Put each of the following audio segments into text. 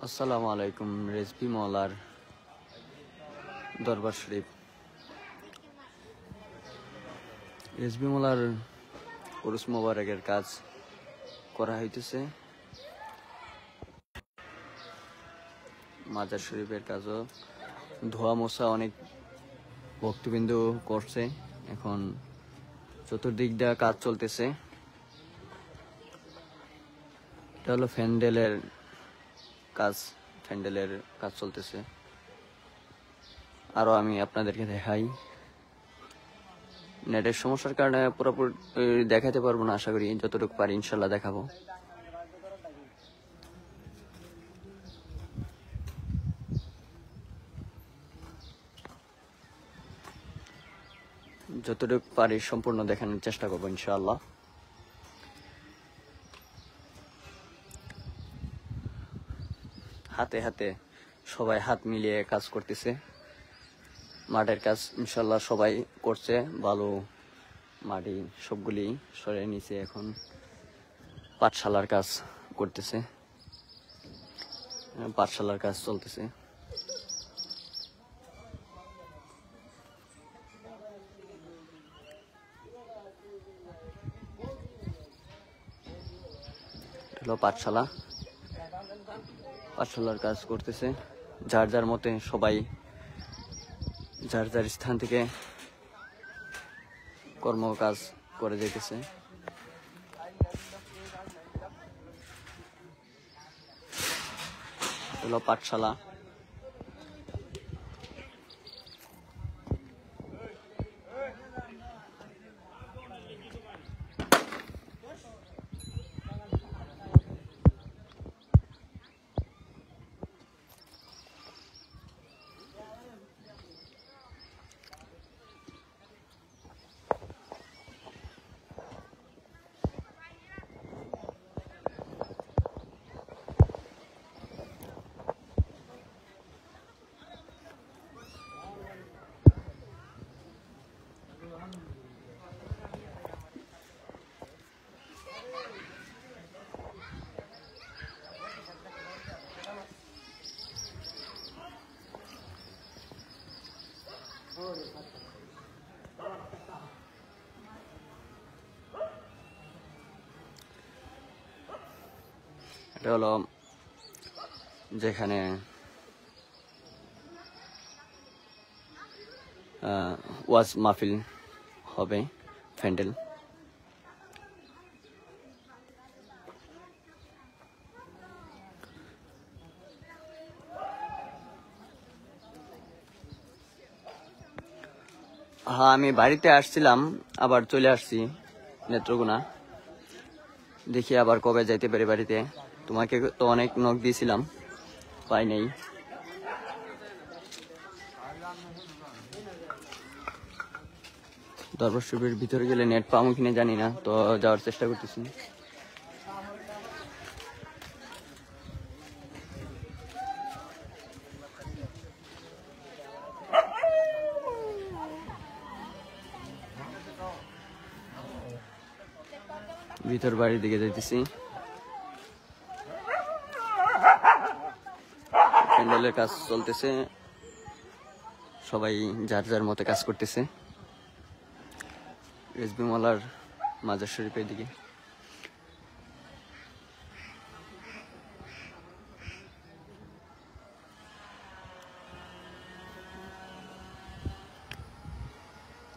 আসসালামু আলাইকুম। রেজবি মওলার দরবার শরীফ। রেজবি মওলার উরুস মোবারকের কাজ করা হইতেছে। মাজার শরীফের কাজও ধোয়া মোছা অনেক ভক্তবৃন্দ করছে। এখন চতুর্দিক দিয়ে কাজ চলতেছে। এটা হলো প্যান্ডেলের কাজ চলতেছে। আরো আমি আপনাদেরকে দেখাই। নেটের সমস্যার কারণে পুরোপুরি দেখাতে পারবো না, আশা করি যতটুকু পারি ইনশাল্লাহ দেখাবো। যতটুকু পারি সম্পূর্ণ দেখানোর চেষ্টা করবো ইনশাআল্লাহ। হাতে হাতে সবাই হাত মিলিয়ে কাজ করতেছে। মাঠের কাজ ইনশাল্লাহ সবাই করছে। বালু মাটি সবগুলি সরে নিচে এখন পাঠশালার কাজ করতেছে। পাঠশালার কাজ চলতেছে। পাঠশালার কাজ করতেছে। যার যার মতে সবাই যার যার স্থান থেকে কাজ করে যেতেছে। পাঠশালা। এটা হলো যেখানে ওয়াজ মাহফিল হবে, প্যান্ডেল। হ্যাঁ, আমি বাড়িতে আসছিলাম, আবার চলে আসছি নেত্রকোনা। দেখি আবার কবে যাইতে পারি বাড়িতে। তোমাকে তো অনেক নক দিয়েছিলাম, পাই নাই। দরবার শরীফের ভিতরে গেলে নেট পাবো কিনা জানি না, তো যাওয়ার চেষ্টা করতেছি। ভিতর বাড়ির দিকে যাইতেছি। প্যান্ডেলের কাজ চলতেছে, সবাই যার যার মতে কাজ করতেছে। রেজবি মওলার মাজার শরীফের দিকে।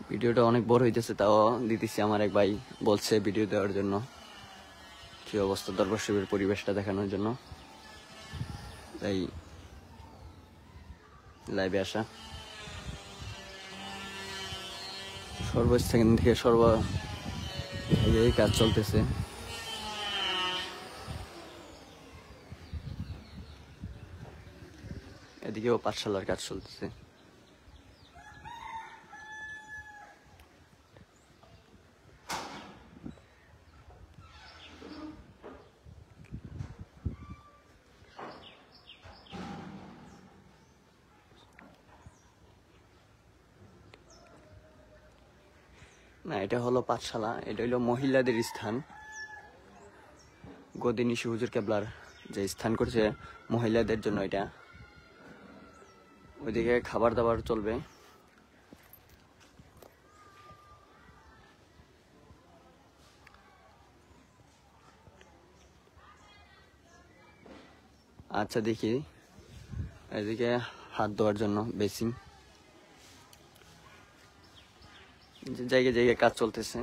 ভিডিওটা অনেক বড় হইতেছে, তাও দিতেছি। আমার এক ভাই বলছে ভিডিও দেওয়ার জন্য, কি অবস্থা দরবার শরীফের পরিবেশটা দেখানোর জন্য, তাই লাইভে আসা। সর্বস্থান থেকে এই কাজ চলতেছে। এদিকেও পাঠশালার কাজ চলতেছে। না, এটা হলো পাঠশালা। এটা হলো মহিলাদের স্থান। গদিনী হুজুর কেবলার যে স্থান করছে মহিলাদের জন্য, এটা ওইদিকে খাবার দাবার চলবে। আচ্ছা দেখি, এদিকে হাত ধোয়ার জন্য বেসিন, জায়গায় জায়গায় কাজ চলতেছে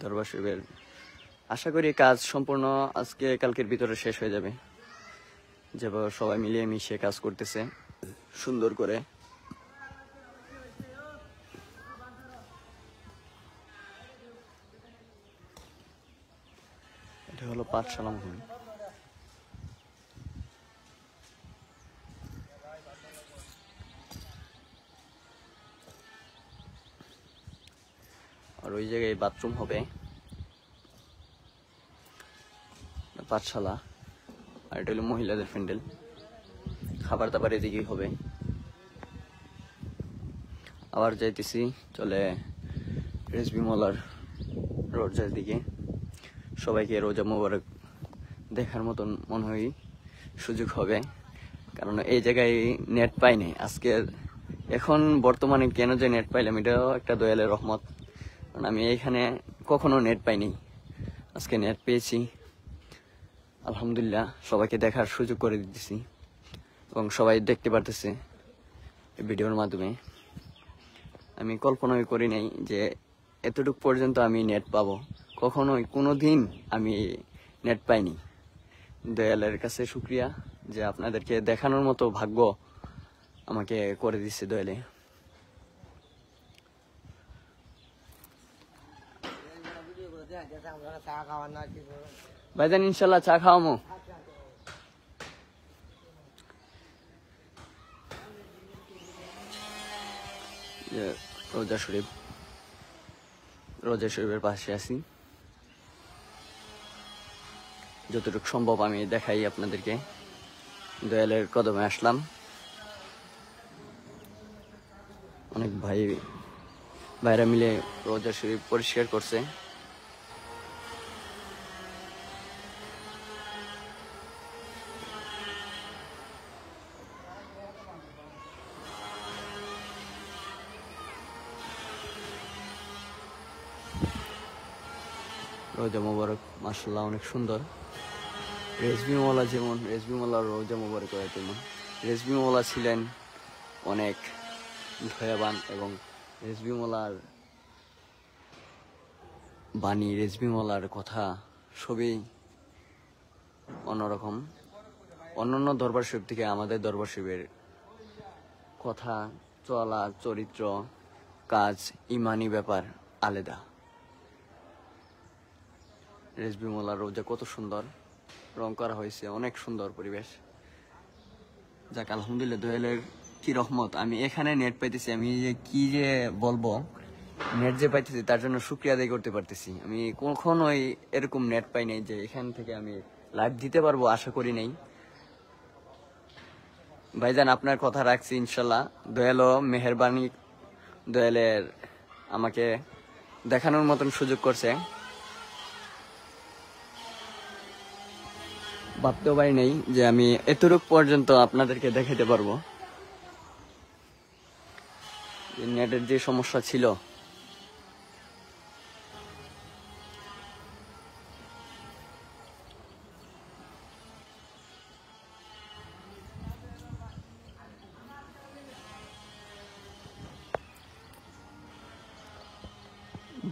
দরবার শরীফের। আশা করি কাজ সম্পূর্ণ আজকে কালকের ভিতরে শেষ হয়ে যাবে, যেভাবে সবাই মিলিয়ে মিশিয়ে কাজ করতেছে সুন্দর করে। এটা হলো পাঠশালা মহল। আর ওই জায়গায় বাথরুম হবে, পাঠশালা। আর এটা হলো মহিলাদের প্যান্ডেল, খাবার দাবার এদিকেই হবে। আবার যাইতেছি চলে রেজবি মোল্লার রোজার দিকে। সবাইকে রোজা মোবারক দেখার মতন মনে হয় সুযোগ হবে, কারণ এই জায়গায় নেট পাই নাই আজকের। এখন বর্তমানে কেন যে নেট পাইলাম, এটাও একটা দয়ালের রহমত, কারণ আমি এইখানে কখনো নেট পাইনি, আজকে নেট পেয়েছি। আলহামদুলিল্লাহ, সবাইকে দেখার সুযোগ করে দিতেছি এবং সবাই দেখতে পারতেছে এই ভিডিওর মাধ্যমে। আমি কল্পনাই করি নাই যে এতটুকু পর্যন্ত আমি নেট পাবো, কখনোই কোনো দিন আমি নেট পাইনি। দয়ালের কাছে শুক্রিয়া যে আপনাদেরকে দেখানোর মতো ভাগ্য আমাকে করে দিচ্ছে দয়ালে। ভাইজান ইনশাল্লাহ চা খাওয়ামো। রোজা শরীফ, রোজা শরীফের পাশে আছি, যতটুকু সম্ভব আমি দেখাই আপনাদেরকে। দয়ালের কদমে আসলাম, অনেক ভাইরা মিলে রোজা শরীফ পরিষ্কার করছে। রোজা মোবারক মাশাআল্লাহ অনেক সুন্দর। রেজবি মোল্লা যেমন, রেজবি মোল্লার রোজা মোবারক তেমন। রেজবি মোল্লা ছিলেন অনেক দয়াবান এবং রেজবি মোল্লার বাণী, রেজবি মোল্লার কথা সবই অন্যরকম। অন্যান্য দরবার শরীফ থেকে আমাদের দরবার শরীফের কথা, চলা, চরিত্র, কাজ, ইমানি ব্যাপার আলাদা। রেজবি মোল্লার রোজা কত সুন্দর রং করা হয়েছে, অনেক সুন্দর পরিবেশ। যাক আলহামদুলিল্লাহ, দয়ালের কি রহমত, আমি এখানে নেট পাইতেছি। আমি যে কি যে বলবো, নেট যে পাইতেছি তার জন্য শুক্রিয়া আদায় করতে পারতেছি। আমি কখনোই এরকম নেট পাই নাই যে এখান থেকে আমি লাইভ দিতে পারবো, আশা করি নাই। ভাইজান আপনার কথা রাখছি ইনশাল্লাহ। দয়ালও মেহেরবানি, দয়ালের আমাকে দেখানোর মতন সুযোগ করছে, ভাবতেও পারি নাই যে আমি এতটুক পর্যন্ত আপনাদেরকে দেখাতে পারবো। নেটের যে সমস্যা ছিল,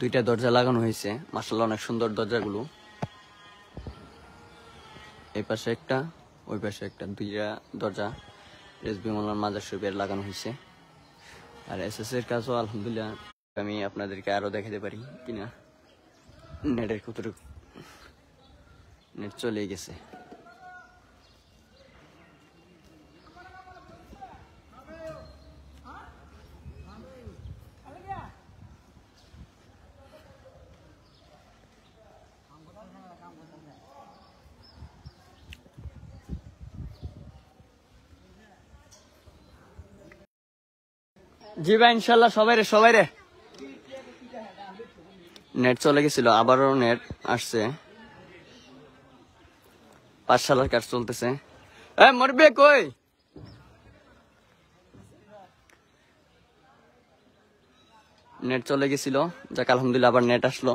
দুইটা দরজা লাগানো হয়েছে মাশাআল্লাহ, অনেক সুন্দর দরজাগুলো। এই পাশে একটা, ওই পাশে একটা, দুইটা দরজা রেজবি মোল্লার মাজার শরীফের লাগানো হয়েছে। আর এসএস এর কাজও আলহামদুলিল্লাহ আমি আপনাদেরকে আরো দেখাতে পারি কিনা। নেটের কতটুকু নেট চলে গেছে। জি ভাই ইনশাল্লাহ, সবাই রে নেট চলে গেছিল, আবারও নেট আসছে। পাঠশালার কাজ চলতেছে। মরবে কই? নেট চলে গেছিল, যাক আলহামদুলিল্লাহ আবার নেট আসলো।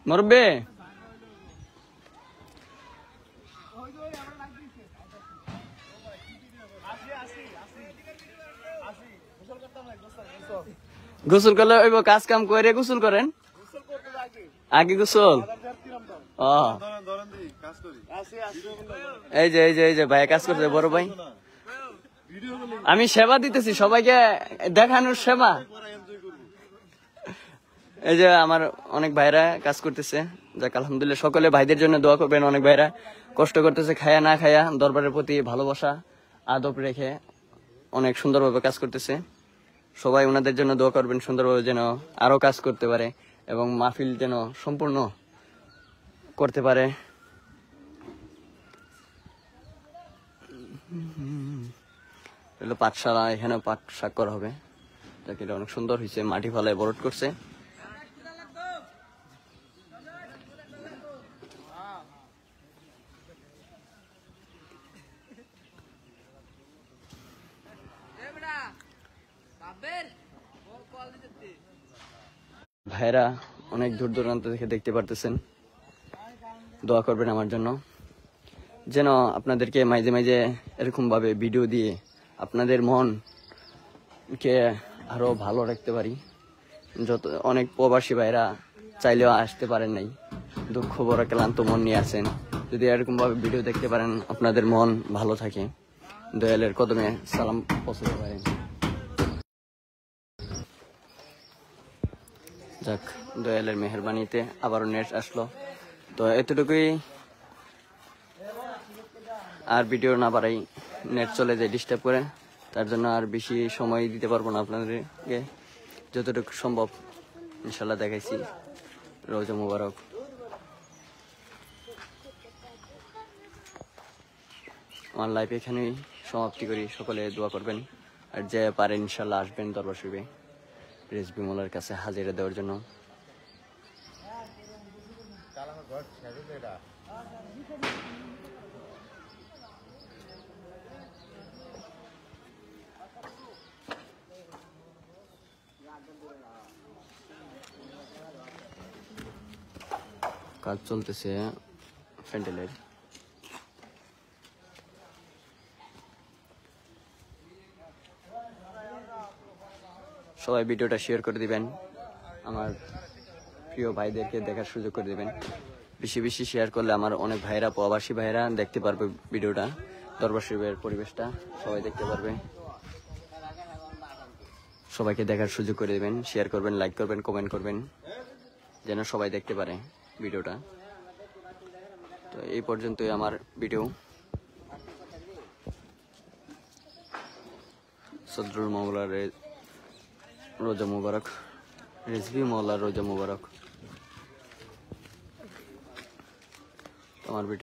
মরবে গোসল করলে ওই কাজ কাম করে গোসল করেন আগে গোসল। এই যে ভাই কাজ করছে বড় ভাই, আমি সেবা দিতেছি সবাইকে, দেখানোর সেবা। এই যে আমার অনেক ভাইরা কাজ করতেছে, যাক আলহামদুলিল্লাহ সকলে ভাইদের জন্য দোয়া করবেন। অনেক ভাইরা কষ্ট করতেছে, খায়া না খায়া দরবারের প্রতি ভালোবাসা আদব রেখে অনেক সুন্দরভাবে কাজ করতেছে। সবাই ওনাদের জন্য দোয়া করবেন, সুন্দরভাবে যেন আরো কাজ করতে পারে এবং মাহফিল যেন সম্পূর্ণ করতে পারে। পাঠশালা, এখানে পাঠ স্বাক্ষর হবে, যাকে অনেক সুন্দর হয়েছে, মাটি ফালায় বরট করছে। ভাইরা অনেক দূর দূরান্ত থেকে দেখতে পারতেছেন, দোয়া করবেন আমার জন্য, যেন আপনাদেরকে মাঝে মাঝে এরকম ভাবে ভিডিও দিয়ে আপনাদের মনকে আরো ভালো রাখতে পারি। অনেক প্রবাসী ভাইরা চাইলেও আসতে পারেন নাই, দুঃখ বড় ক্লান্ত মন নিয়ে আছেন, যদি এরকম ভাবে ভিডিও দেখতে পারেন আপনাদের মন ভালো থাকে, দয়ালের কদমে সালাম পৌঁছতে পারেন। যাক, দয়ালের মেহেরবানিতে আবারও নেট আসলো, তো এতটুকুই, আর ভিডিও না বাড়াই, নেট চলে যায় ডিস্টার্ব করে, তার জন্য আর বেশি সময় দিতে পারবো না আপনাদেরকে, যতটুকু সম্ভব ইনশাল্লাহ দেখাইছি। রোজা মুবারক। আমার লাইফ এখানেই সমাপ্তি করি, সকলে দোয়া করবেন, আর যে পারেন ইনশাল্লাহ আসবেন দরবার শরীফে রেজবি মোল্লার কাছে হাজিরা দেওয়ার জন্য। কাজ চলতেছে প্যান্ডেলের। সবাই ভিডিওটা শেয়ার করে দিবেন, আমার প্রিয় ভাইদেরকে দেখার সুযোগ করে দিবেন। বেশি বেশি শেয়ার করলে আমার অনেক ভাইরা, প্রবাসী ভাইরা দেখতে পারবে ভিডিওটা, দরবার শরীফের পরিবেশটা সবাই দেখতে পারবে। সবাইকে দেখার সুযোগ করে দিবেন, শেয়ার করবেন, লাইক করবেন, কমেন্ট করবেন, যেন সবাই দেখতে পারে ভিডিওটা। তো এই পর্যন্তই আমার ভিডিও। সদরুল মাওলার রোজা মুবারক, রেজবি মাওলার রোজা মুবারক। আমার ভিডিও